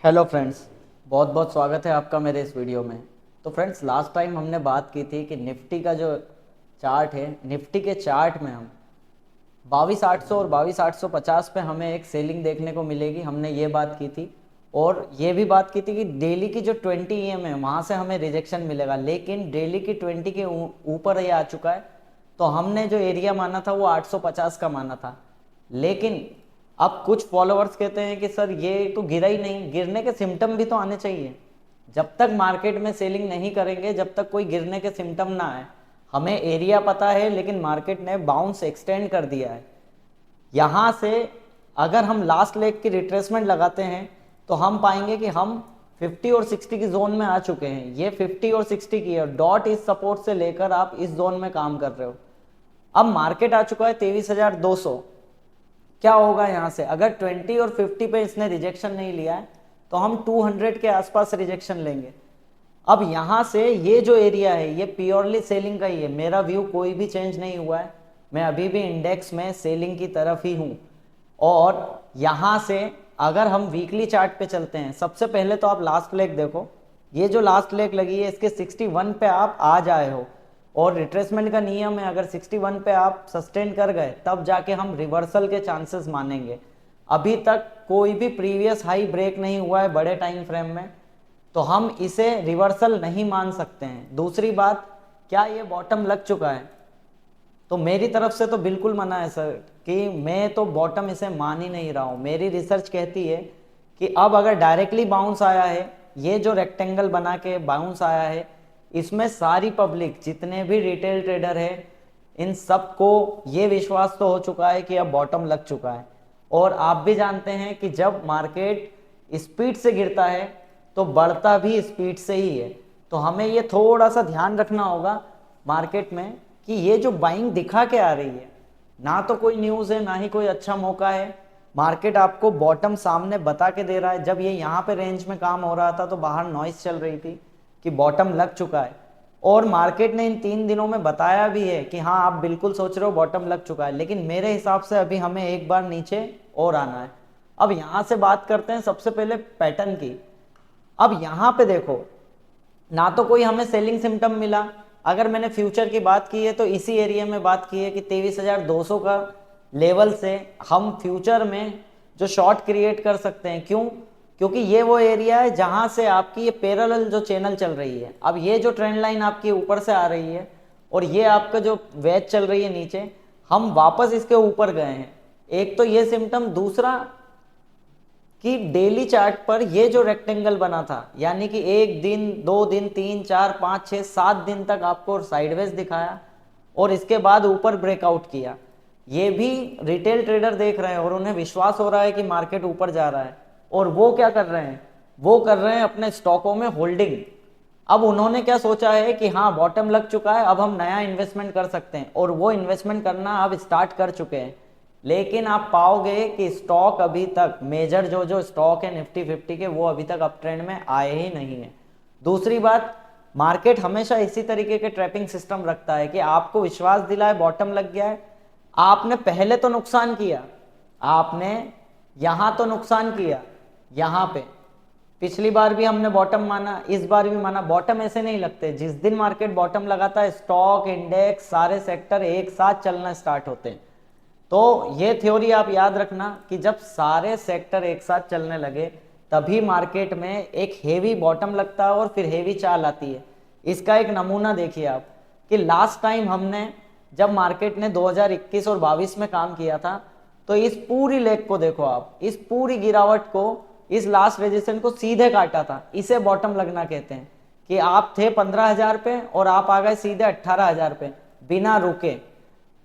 Hello friends, बहुत बहुत स्वागत है आपका मेरे इस वीडियो में। तो फ्रेंड्स, लास्ट टाइम हमने बात की थी कि निफ्टी का जो चार्ट है, निफ्टी के चार्ट में हम 22,800 और 22,850 पे हमें एक सेलिंग देखने को मिलेगी, हमने ये बात की थी। और ये भी बात की थी कि डेली की जो 20 EM है वहाँ से हमें रिजेक्शन मिलेगा, लेकिन डेली की 20 के ऊपर ये आ चुका है। तो हमने जो एरिया माना था वो 850 का माना था, लेकिन अब कुछ फॉलोअर्स कहते हैं कि सर ये तो गिरा ही नहीं, गिरने के सिम्टम भी तो आने चाहिए। जब तक मार्केट में सेलिंग नहीं करेंगे, जब तक कोई गिरने के सिम्टम ना आए। हमें एरिया पता है, लेकिन मार्केट ने बाउंस एक्सटेंड कर दिया है। यहाँ से अगर हम लास्ट लेग की रिट्रेसमेंट लगाते हैं तो हम पाएंगे कि हम 50 और 60 की जोन में आ चुके हैं। ये 50 और 60 की है, डॉट इस सपोर्ट से लेकर आप इस जोन में काम कर रहे हो। अब मार्केट आ चुका है 23,200। क्या होगा यहाँ से? अगर 20 और 50 पे इसने रिजेक्शन नहीं लिया है तो हम 200 के आसपास रिजेक्शन लेंगे। अब यहाँ से ये जो एरिया है ये प्योरली सेलिंग का ही है, मेरा व्यू कोई भी चेंज नहीं हुआ है। मैं अभी भी इंडेक्स में सेलिंग की तरफ ही हूँ। और यहाँ से अगर हम वीकली चार्ट पे चलते हैं, सबसे पहले तो आप लास्ट लेग देखो। ये जो लास्ट लेग लगी है इसके 61 पे आप आ जाए हो, और रिट्रेसमेंट का नियम है अगर 61 पे आप सस्टेन कर गए तब जाके हम रिवर्सल के चांसेस मानेंगे। अभी तक कोई भी प्रीवियस हाई ब्रेक नहीं हुआ है बड़े टाइम फ्रेम में, तो हम इसे रिवर्सल नहीं मान सकते हैं। दूसरी बात, क्या ये बॉटम लग चुका है? तो मेरी तरफ से तो बिल्कुल मना है सर, कि मैं तो बॉटम इसे मान ही नहीं रहा हूँ। मेरी रिसर्च कहती है कि अब अगर डायरेक्टली बाउंस आया है, ये जो रेक्टेंगल बना के बाउंस आया है, इसमें सारी पब्लिक जितने भी रिटेल ट्रेडर है इन सबको ये विश्वास तो हो चुका है कि अब बॉटम लग चुका है। और आप भी जानते हैं कि जब मार्केट स्पीड से गिरता है तो बढ़ता भी स्पीड से ही है। तो हमें ये थोड़ा सा ध्यान रखना होगा मार्केट में कि ये जो बाइंग दिखा के आ रही है, ना तो कोई न्यूज़ है ना ही कोई अच्छा मौका है। मार्केट आपको बॉटम सामने बता के दे रहा है। जब ये यहाँ पे रेंज में काम हो रहा था तो बाहर नॉइस चल रही थी कि बॉटम लग चुका है, और मार्केट ने इन 3 दिनों में बताया भी है कि हाँ आप बिल्कुल सोच रहे हो बॉटम लग चुका है, लेकिन मेरे हिसाब से अभी हमें एक बार नीचे और आना है। अब यहाँ से बात करते हैं सबसे पहले पैटर्न की। अब यहाँ पे देखो, ना तो कोई हमें सेलिंग सिम्टम मिला। अगर मैंने फ्यूचर की बात की है तो इसी एरिया में बात की है कि 23,200 का लेवल से हम फ्यूचर में जो शॉर्ट क्रिएट कर सकते हैं। क्यों? क्योंकि ये वो एरिया है जहां से आपकी ये पैरेलल जो चैनल चल रही है। अब ये जो ट्रेंड लाइन आपकी ऊपर से आ रही है और ये आपका जो वेज चल रही है नीचे, हम वापस इसके ऊपर गए हैं। एक तो ये सिम्टम, दूसरा कि डेली चार्ट पर ये जो रेक्टेंगल बना था, यानी कि 1 दिन 2 दिन 3 4 5 6 7 दिन तक आपको साइडवेज दिखाया और इसके बाद ऊपर ब्रेकआउट किया। ये भी रिटेल ट्रेडर देख रहे हैं और उन्हें विश्वास हो रहा है कि मार्केट ऊपर जा रहा है, और वो क्या कर रहे हैं? वो कर रहे हैं अपने स्टॉकों में होल्डिंग। अब उन्होंने क्या सोचा है कि हाँ बॉटम लग चुका है, अब हम नया इन्वेस्टमेंट कर सकते हैं, और वो इन्वेस्टमेंट करना अब स्टार्ट कर चुके हैं। लेकिन आप पाओगे कि स्टॉक अभी तक, मेजर जो जो स्टॉक है निफ्टी 50 के, वो अभी तक अप ट्रेंड में आए ही नहीं है। दूसरी बात, मार्केट हमेशा इसी तरीके के ट्रैपिंग सिस्टम रखता है कि आपको विश्वास दिलाए बॉटम लग गया है, आपने पहले तो नुकसान किया, आपने यहां तो नुकसान किया, यहां पे पिछली बार भी हमने बॉटम माना, इस बार भी माना। बॉटम ऐसे नहीं लगते। जिस दिन मार्केट बॉटम लगाता है, स्टॉक, इंडेक्स, सारे सेक्टर एक साथ चलना स्टार्ट होते हैं। तो ये थ्योरी आप याद रखना कि जब सारे सेक्टर एक साथ चलने लगे तभी मार्केट में एक हेवी बॉटम लगता है और फिर हेवी चाल आती है। इसका एक नमूना देखिए आप कि लास्ट टाइम हमने जब मार्केट ने 2021 और 22 में काम किया था, तो इस पूरी लेग को देखो आप, इस पूरी गिरावट को, इस लास्ट रेजिस्टेंस को सीधे काटा था। इसे बॉटम लगना कहते हैं कि आप थे 15,000 पे और आप आ गए सीधे 18,000 पे बिना रुके।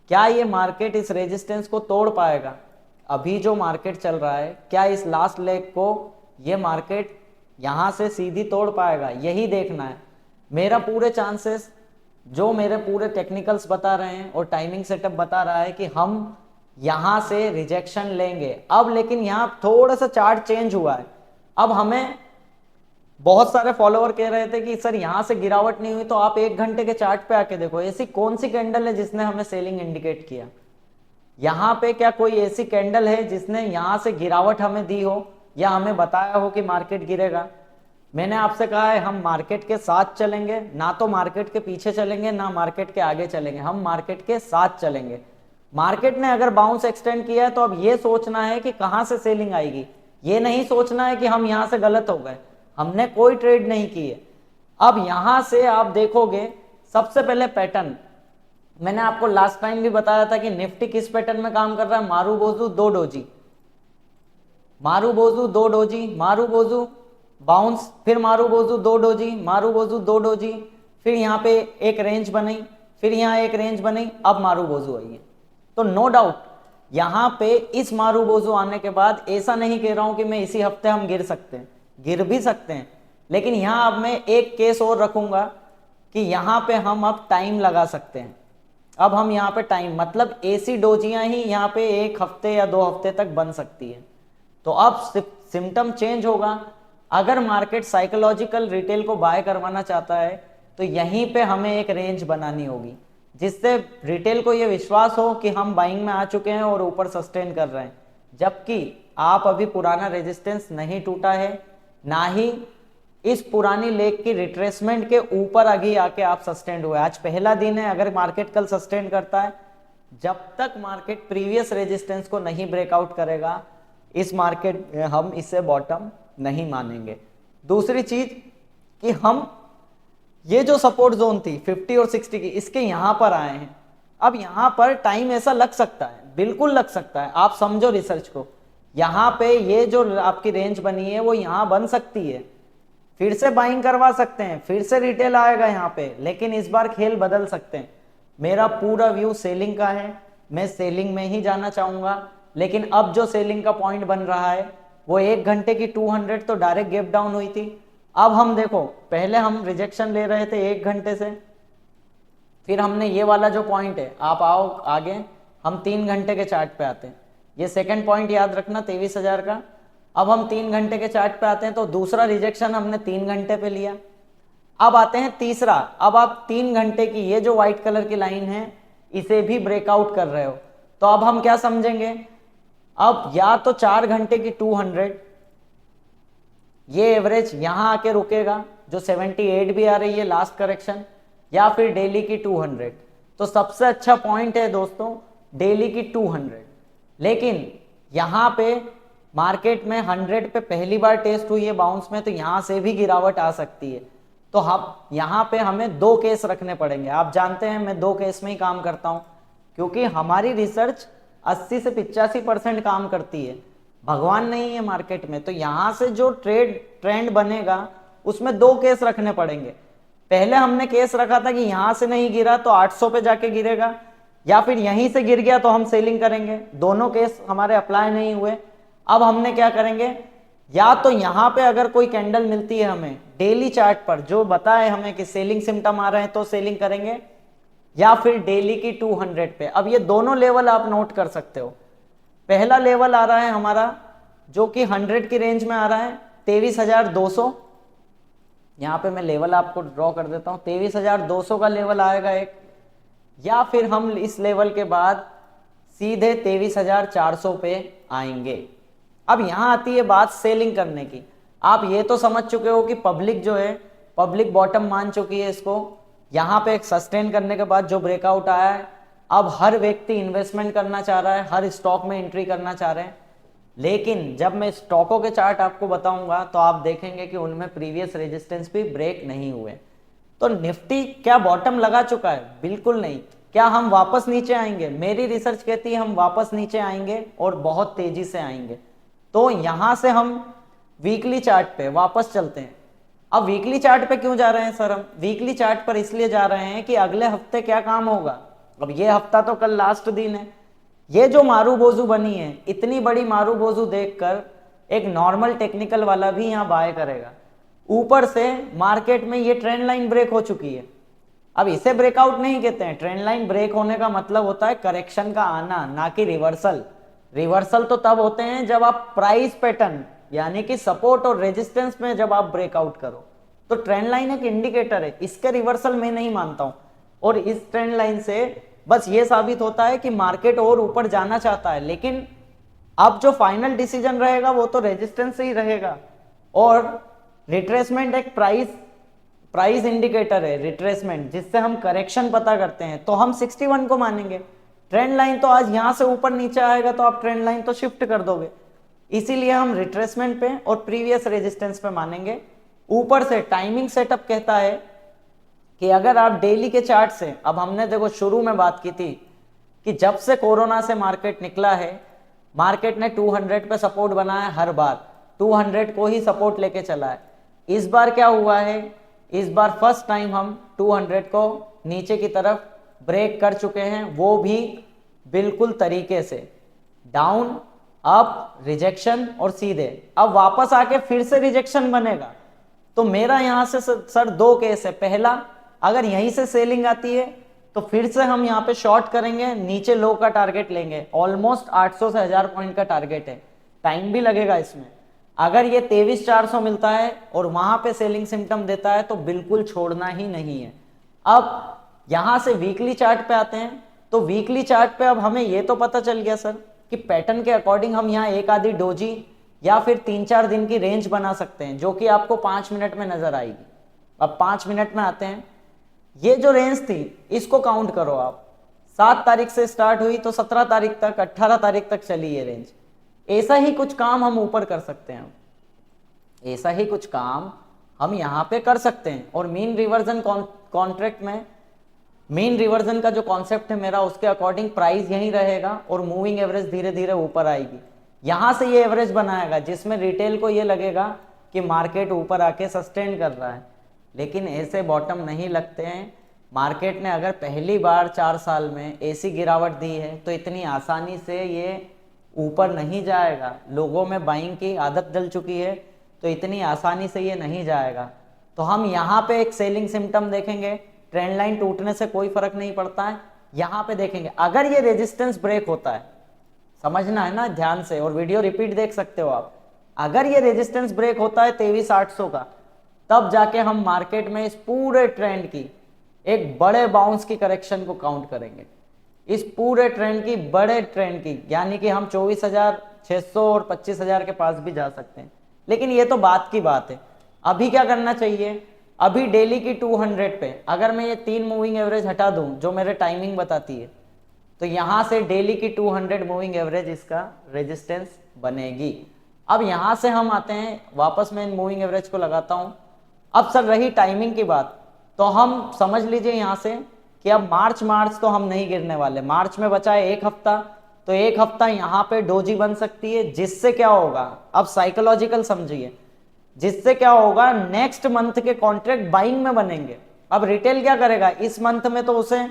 क्या ये मार्केट इस रेजिस्टेंस को तोड़ पाएगा? अभी जो मार्केट चल रहा है, क्या इस लास्ट लेग को ये मार्केट यहां से सीधी तोड़ पाएगा? यही देखना है। मेरा पूरे चांसेस, जो मेरे पूरे टेक्निकल्स बता रहे हैं और टाइमिंग सेटअप बता रहा है कि हम यहां से रिजेक्शन लेंगे। अब लेकिन यहां थोड़ा सा चार्ट चेंज हुआ है। अब हमें बहुत सारे फॉलोअर कह रहे थे कि सर यहां से गिरावट नहीं हुई, तो आप 1 घंटे के चार्ट पे आके देखो, ऐसी कौन सी कैंडल है जिसने हमें सेलिंग इंडिकेट किया? यहां पे क्या कोई ऐसी कैंडल है जिसने यहां से गिरावट हमें दी हो? या हमें बताया हो कि मार्केट गिरेगा। मैंने आपसे कहा है हम मार्केट के साथ चलेंगे, ना तो मार्केट के पीछे चलेंगे ना मार्केट के आगे चलेंगे, हम मार्केट के साथ चलेंगे। मार्केट ने अगर बाउंस एक्सटेंड किया है तो अब ये सोचना है कि कहां से सेलिंग आएगी, ये नहीं सोचना है कि हम यहां से गलत हो गए, हमने कोई ट्रेड नहीं की है। अब यहां से आप देखोगे सबसे पहले पैटर्न, मैंने आपको लास्ट टाइम भी बताया था कि निफ्टी किस पैटर्न में काम कर रहा है, मारूबोजू दो डोजी, मारूबोजू दो डोजी, मारूबोजू बाउंस, फिर मारूबोजू दो डोजी, मारूबोजू दो डोजी, फिर यहाँ पे एक रेंज बनी, फिर यहाँ एक रेंज बनी, अब मारूबोजू आई है। तो नो डाउट यहाँ पे इस मारूबोजू आने के बाद ऐसा नहीं कह रहा हूं कि मैं इसी हफ्ते हम गिर सकते हैं, गिर भी सकते हैं, लेकिन यहाँ अब मैं एक केस और रखूंगा कि यहाँ पे हम अब टाइम लगा सकते हैं। अब हम यहाँ पे टाइम मतलब ऐसी डोजियां ही यहाँ पे एक हफ्ते या 2 हफ्ते तक बन सकती है। तो अब सिम्टम चेंज होगा। अगर मार्केट साइकोलॉजिकल रिटेल को बाय करवाना चाहता है तो यहीं पे हमें एक रेंज बनानी होगी जिससे रिटेल को यह विश्वास हो कि हम बाइंग में आ चुके हैं और ऊपर सस्टेन कर रहे हैं, जबकि आप अभी पुराना रेजिस्टेंस नहीं टूटा है, ना ही इस पुरानी लेग की रिट्रेसमेंट के ऊपर आगे आके आप सस्टेन हुए। आज पहला दिन है, अगर मार्केट कल सस्टेन करता है, जब तक मार्केट प्रीवियस रेजिस्टेंस को नहीं ब्रेकआउट करेगा इस मार्केट हम इसे बॉटम नहीं मानेंगे। दूसरी चीज कि हम ये जो सपोर्ट जोन थी 50 और 60 की, इसके यहां पर आए हैं। अब यहां पर टाइम ऐसा लग सकता है, बिल्कुल लग सकता है, आप समझो रिसर्च को। यहां पे ये जो आपकी रेंज बनी है वो यहां बन सकती है, फिर से बाइंग करवा सकते हैं, फिर से रिटेल आएगा यहाँ पे, लेकिन इस बार खेल बदल सकते हैं। मेरा पूरा व्यू सेलिंग का है, मैं सेलिंग में ही जाना चाहूंगा, लेकिन अब जो सेलिंग का पॉइंट बन रहा है वो 1 घंटे की 200 तो डायरेक्ट गैप डाउन हुई थी। अब हम देखो, पहले हम रिजेक्शन ले रहे थे 1 घंटे से, फिर हमने ये वाला जो पॉइंट है, आप आओ आगे, हम 3 घंटे के चार्ट पे आते हैं, ये सेकंड पॉइंट याद रखना 23,000 का। अब हम 3 घंटे के चार्ट पे आते हैं तो दूसरा रिजेक्शन हमने 3 घंटे पे लिया। अब आते हैं तीसरा, अब आप 3 घंटे की ये जो व्हाइट कलर की लाइन है इसे भी ब्रेकआउट कर रहे हो, तो अब हम क्या समझेंगे, अब या तो 4 घंटे की 200 ये एवरेज यहां आके रुकेगा जो 78 भी आ रही है लास्ट करेक्शन, या फिर डेली की 200। तो सबसे अच्छा पॉइंट है दोस्तों डेली की 200, लेकिन यहां पे मार्केट में 100 पे पहली बार टेस्ट हुई है बाउंस में, तो यहां से भी गिरावट आ सकती है। तो हम यहां पे हमें 2 केस रखने पड़ेंगे। आप जानते हैं मैं 2 केस में ही काम करता हूं, क्योंकि हमारी रिसर्च 80 से 85% काम करती है, भगवान नहीं है मार्केट में। तो यहां से जो ट्रेंड बनेगा उसमें 2 केस रखने पड़ेंगे। पहले हमने केस रखा था कि यहां से नहीं गिरा तो 800 पे जाके गिरेगा, या फिर यहीं से गिर गया तो हम सेलिंग करेंगे। दोनों केस हमारे अप्लाई नहीं हुए। अब हमने क्या करेंगे, या तो यहां पे अगर कोई कैंडल मिलती है हमें डेली चार्ट पर जो बताए हमें कि सेलिंग सिम्टम आ रहे हैं तो सेलिंग करेंगे, या फिर डेली की 200 पे। अब ये दोनों लेवल आप नोट कर सकते हो। पहला लेवल आ रहा है हमारा जो कि 100 की रेंज में आ रहा है 23,200, यहां पे मैं लेवल आपको ड्रॉ कर देता हूं, 23,200 का लेवल आएगा एक, या फिर हम इस लेवल के बाद सीधे 23,400 पे आएंगे। अब यहां आती है बात सेलिंग करने की। आप ये तो समझ चुके हो कि पब्लिक जो है, पब्लिक बॉटम मान चुकी है इसको, यहां पे एक सस्टेन करने के बाद जो ब्रेकआउट आया है, अब हर व्यक्ति इन्वेस्टमेंट करना चाह रहा है, हर स्टॉक में एंट्री करना चाह रहे हैं। लेकिन जब मैं स्टॉकों के चार्ट आपको बताऊंगा तो आप देखेंगे कि उनमें प्रीवियस रेजिस्टेंस भी ब्रेक नहीं हुए। तो निफ्टी क्या बॉटम लगा चुका है? बिल्कुल नहीं। क्या हम वापस नीचे आएंगे? मेरी रिसर्च कहती है हम वापस नीचे आएंगे और बहुत तेजी से आएंगे। तो यहां से हम वीकली चार्ट पे वापस चलते हैं। अब वीकली चार्ट पे क्यों जा रहे हैं सर हम? वीकली चार्ट पर इसलिए जा रहे हैं कि अगले हफ्ते क्या काम होगा। अब ये हफ्ता तो कल लास्ट दिन है, ये जो मारूबोजू बनी है, इतनी बड़ी मारूबोजू देखकर एक नॉर्मल टेक्निकल वाला भी यहां बाय करेगा। ऊपर से मार्केट में ये ट्रेंड लाइन ब्रेक हो चुकी है। अब इसे ब्रेकआउट नहीं कहते हैं, ट्रेंड लाइन ब्रेक होने का मतलब होता है करेक्शन का आना, ना कि रिवर्सल। रिवर्सल तो तब होते हैं जब आप प्राइस पैटर्न यानी कि सपोर्ट और रेजिस्टेंस में जब आप ब्रेकआउट करो। तो ट्रेंड लाइन एक इंडिकेटर है, इसके रिवर्सल मैं नहीं मानता हूं। और इस ट्रेंड लाइन से बस ये साबित होता है कि मार्केट और ऊपर जाना चाहता है, लेकिन अब जो फाइनल डिसीजन रहेगा वो तो रेजिस्टेंस से ही रहेगा, और रिट्रेसमेंट एक प्राइस इंडिकेटर है, रिट्रेसमेंट, जिससे हम करेक्शन पता करते हैं, तो हम 61 को मानेंगे। ट्रेंड लाइन तो आज यहां से ऊपर नीचे आएगा तो आप ट्रेंड लाइन तो शिफ्ट कर दोगे, इसीलिए हम रिट्रेसमेंट पे और प्रीवियस रेजिस्टेंस पे मानेंगे। ऊपर से टाइमिंग सेटअप कहता है कि अगर आप डेली के चार्ट से, अब हमने देखो शुरू में बात की थी कि जब से कोरोना से मार्केट निकला है, मार्केट ने 200 पे सपोर्ट बनाया, हर बार 200 को ही सपोर्ट लेके चला है। इस बार क्या हुआ है, इस बार फर्स्ट टाइम हम 200 को नीचे की तरफ ब्रेक कर चुके हैं, वो भी बिल्कुल तरीके से, डाउन अप रिजेक्शन और सीधे। अब वापस आके फिर से रिजेक्शन बनेगा, तो मेरा यहां से सर दो केस है। पहला, अगर यहीं से सेलिंग आती है तो फिर से हम यहाँ पे शॉर्ट करेंगे, नीचे लो का टारगेट लेंगे, ऑलमोस्ट 800 से 1000 पॉइंट का टारगेट है, टाइम भी लगेगा इसमें। अगर ये 23,400 मिलता है और वहां पे सेलिंग सिम्टम देता है तो बिल्कुल छोड़ना ही नहीं है। अब यहां से वीकली चार्ट पे आते हैं, तो वीकली चार्ट पे अब हमें ये तो पता चल गया सर कि पैटर्न के अकॉर्डिंग हम यहाँ एक आधी डोजी या फिर 3-4 दिन की रेंज बना सकते हैं, जो कि आपको 5 मिनट में नजर आएगी। अब 5 मिनट में आते हैं, ये जो रेंज थी इसको काउंट करो आप, 7 तारीख से स्टार्ट हुई तो 17 तारीख तक, 18 तारीख तक चली ये रेंज। ऐसा ही कुछ काम हम ऊपर कर सकते हैं, ऐसा ही कुछ काम हम यहाँ पे कर सकते हैं। और मीन रिवर्जन कॉन्ट्रैक्ट में, मीन रिवर्जन का जो कॉन्सेप्ट है मेरा, उसके अकॉर्डिंग प्राइस यही रहेगा और मूविंग एवरेज धीरे धीरे ऊपर आएगी। यहां से ये एवरेज बनाएगा जिसमें रिटेल को ये लगेगा कि मार्केट ऊपर आके सस्टेन कर रहा है, लेकिन ऐसे बॉटम नहीं लगते हैं। मार्केट ने अगर पहली बार 4 साल में ऐसी गिरावट दी है तो इतनी आसानी से ये ऊपर नहीं जाएगा। लोगों में बाइंग की आदत डल चुकी है, तो इतनी आसानी से ये नहीं जाएगा। तो हम यहाँ पे एक सेलिंग सिम्टम देखेंगे, ट्रेंड लाइन टूटने से कोई फर्क नहीं पड़ता है। यहाँ पे देखेंगे अगर ये रेजिस्टेंस ब्रेक होता है, समझना है ना ध्यान से, और वीडियो रिपीट देख सकते हो आप। अगर ये रेजिस्टेंस ब्रेक होता है 23,800 का, तब जाके हम मार्केट में इस पूरे ट्रेंड की एक बड़े बाउंस की करेक्शन को काउंट करेंगे, इस पूरे ट्रेंड की, बड़े ट्रेंड की, यानी कि हम 24,600 और 25,000 के पास भी जा सकते हैं। लेकिन ये तो बात की बात है। अभी क्या करना चाहिए, अभी डेली की 200 पे अगर मैं ये 3 मूविंग एवरेज हटा दूं जो मेरे टाइमिंग बताती है, तो यहां से डेली की 200 मूविंग एवरेज इसका रेजिस्टेंस बनेगी। अब यहां से हम आते हैं वापस, मैं इन मूविंग एवरेज को लगाता हूं। अब सर रही टाइमिंग की बात, तो हम समझ लीजिए यहां से कि अब मार्च तो हम नहीं गिरने वाले। मार्च में बचा है 1 हफ्ता, तो 1 हफ्ता यहाँ पे डोजी बन सकती है, जिससे क्या होगा, अब साइकोलॉजिकल समझिए, जिससे क्या होगा, नेक्स्ट मंथ के कॉन्ट्रैक्ट बाइंग में बनेंगे। अब रिटेल क्या करेगा, इस मंथ में तो उसे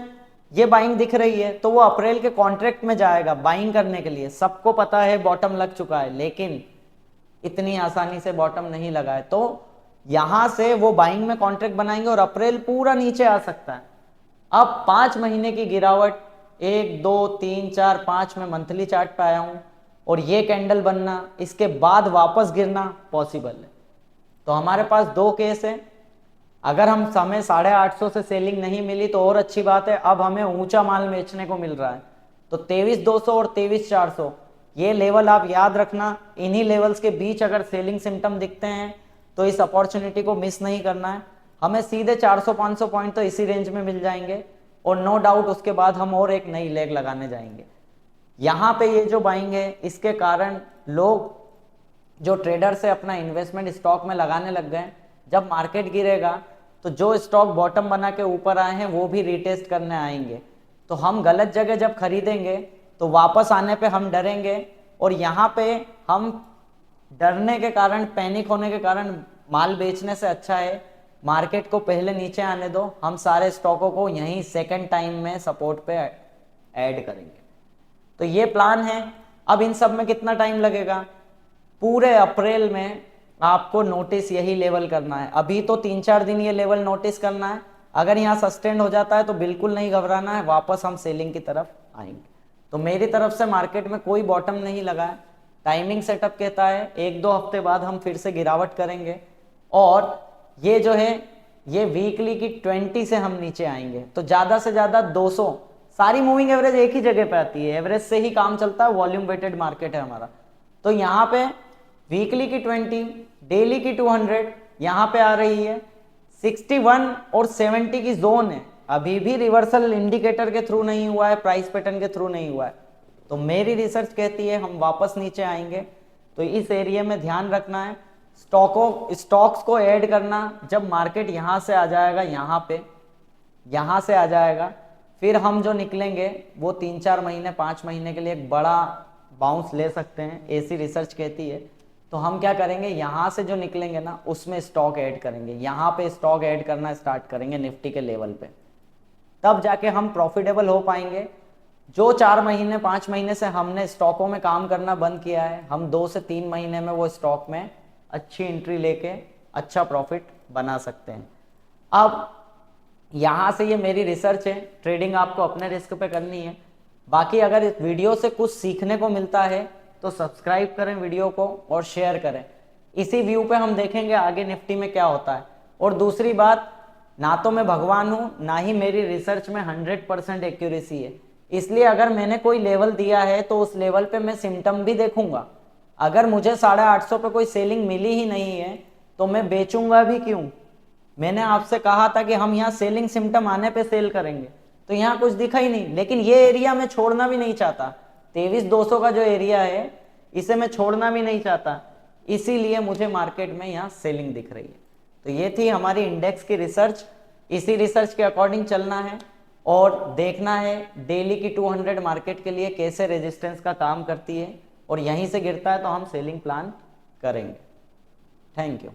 ये बाइंग दिख रही है, तो वो अप्रैल के कॉन्ट्रैक्ट में जाएगा बाइंग करने के लिए। सबको पता है बॉटम लग चुका है, लेकिन इतनी आसानी से बॉटम नहीं लगा है, तो यहां से वो बाइंग में कॉन्ट्रैक्ट बनाएंगे और अप्रैल पूरा नीचे आ सकता है। अब 5 महीने की गिरावट, 1 2 3 4 5 में मंथली चार्ट पे आया हूं, और ये कैंडल बनना, इसके बाद वापस गिरना पॉसिबल है। तो हमारे पास 2 केस है। अगर हम समय 850 से सेलिंग नहीं मिली तो और अच्छी बात है, अब हमें ऊंचा माल बेचने को मिल रहा है। तो 23,200 और 23,400 ये लेवल आप याद रखना। इन्हीं लेवल्स के बीच अगर सेलिंग सिम्टम दिखते हैं तो इस अपॉर्चुनिटी को मिस नहीं करना है। हमें सीधे 400-500 पॉइंट तो इसी रेंज में मिल जाएंगे, और नो डाउट उसके बाद हम और एक नई लेग लगाने जाएंगे। यहाँ पे ये जो बाइंग है, इसके कारण लोग जो ट्रेडर से अपना इन्वेस्टमेंट स्टॉक में लगाने लग गए। जब मार्केट गिरेगा तो जो स्टॉक बॉटम बना के ऊपर आए हैं वो भी रीटेस्ट करने आएंगे। तो हम गलत जगह जब खरीदेंगे तो वापस आने पे हम डरेंगे, और यहाँ पे हम डरने के कारण, पैनिक होने के कारण माल बेचने से अच्छा है मार्केट को पहले नीचे आने दो, हम सारे स्टॉकों को यहीं सेकंड टाइम में सपोर्ट पे ऐड करेंगे। तो ये प्लान है। अब इन सब में कितना टाइम लगेगा, पूरे अप्रैल में आपको नोटिस यही लेवल करना है। अभी तो 3-4 दिन ये लेवल नोटिस करना है। अगर यहाँ सस्टेन हो जाता है तो बिल्कुल नहीं घबराना है, वापस हम सेलिंग की तरफ आएंगे। तो मेरी तरफ से मार्केट में कोई बॉटम नहीं लगा है। टाइमिंग सेटअप कहता है 1-2 हफ्ते बाद हम फिर से गिरावट करेंगे, और ये जो है ये वीकली की 20 से हम नीचे आएंगे। तो ज़्यादा से ज़्यादा 200 सारी मूविंग एवरेज एक ही जगह पे आती है, एवरेज से ही काम चलता है, वॉल्यूम वेटेड मार्केट है हमारा। तो यहाँ पे वीकली की 20, डेली की 200 यहाँ पे आ रही है, 61 और 70 की जोन है, अभी भी रिवर्सल इंडिकेटर के थ्रू नहीं हुआ है, प्राइस पैटर्न के थ्रू नहीं हुआ है। तो मेरी रिसर्च कहती है हम वापस नीचे आएंगे, तो इस एरिया में ध्यान रखना है। स्टॉक्स को ऐड करना, जब मार्केट यहाँ से आ जाएगा, यहाँ से आ जाएगा, फिर हम जो निकलेंगे वो 3-4 महीने 5 महीने के लिए एक बड़ा बाउंस ले सकते हैं, ऐसी रिसर्च कहती है। तो हम क्या करेंगे, यहाँ से जो निकलेंगे ना उसमें स्टॉक ऐड करेंगे, यहाँ पे स्टॉक ऐड करना स्टार्ट करेंगे निफ्टी के लेवल पे, तब जाके हम प्रॉफिटेबल हो पाएंगे। जो 4 महीने 5 महीने से हमने स्टॉकों में काम करना बंद किया है, हम 2 से 3 महीने में वो स्टॉक में अच्छी एंट्री लेके अच्छा प्रॉफिट बना सकते हैं। अब यहाँ से ये मेरी रिसर्च है, ट्रेडिंग आपको अपने रिस्क पे करनी है। बाकी अगर इस वीडियो से कुछ सीखने को मिलता है तो सब्सक्राइब करें वीडियो को और शेयर करें। इसी व्यू पे हम देखेंगे आगे निफ्टी में क्या होता है। और दूसरी बात, ना तो मैं भगवान हूँ, ना ही मेरी रिसर्च में 100% एक्यूरेसी है, इसलिए अगर मैंने कोई लेवल दिया है तो उस लेवल पे मैं सिम्टम भी देखूंगा। अगर मुझे 850 पे कोई सेलिंग मिली ही नहीं है तो मैं बेचूंगा भी क्यों। मैंने आपसे कहा था कि हम यहाँ सेलिंग सिम्टम आने पे सेल करेंगे, तो यहाँ कुछ दिखा ही नहीं, लेकिन ये एरिया मैं छोड़ना भी नहीं चाहता। 23,200 का जो एरिया है इसे मैं छोड़ना भी नहीं चाहता, इसीलिए मुझे मार्केट में यहाँ सेलिंग दिख रही है। तो ये थी हमारी इंडेक्स की रिसर्च, इसी रिसर्च के अकॉर्डिंग चलना है और देखना है डेली की 200 मार्केट के लिए कैसे रेजिस्टेंस का काम करती है, और यहीं से गिरता है तो हम सेलिंग प्लान करेंगे। Thank you.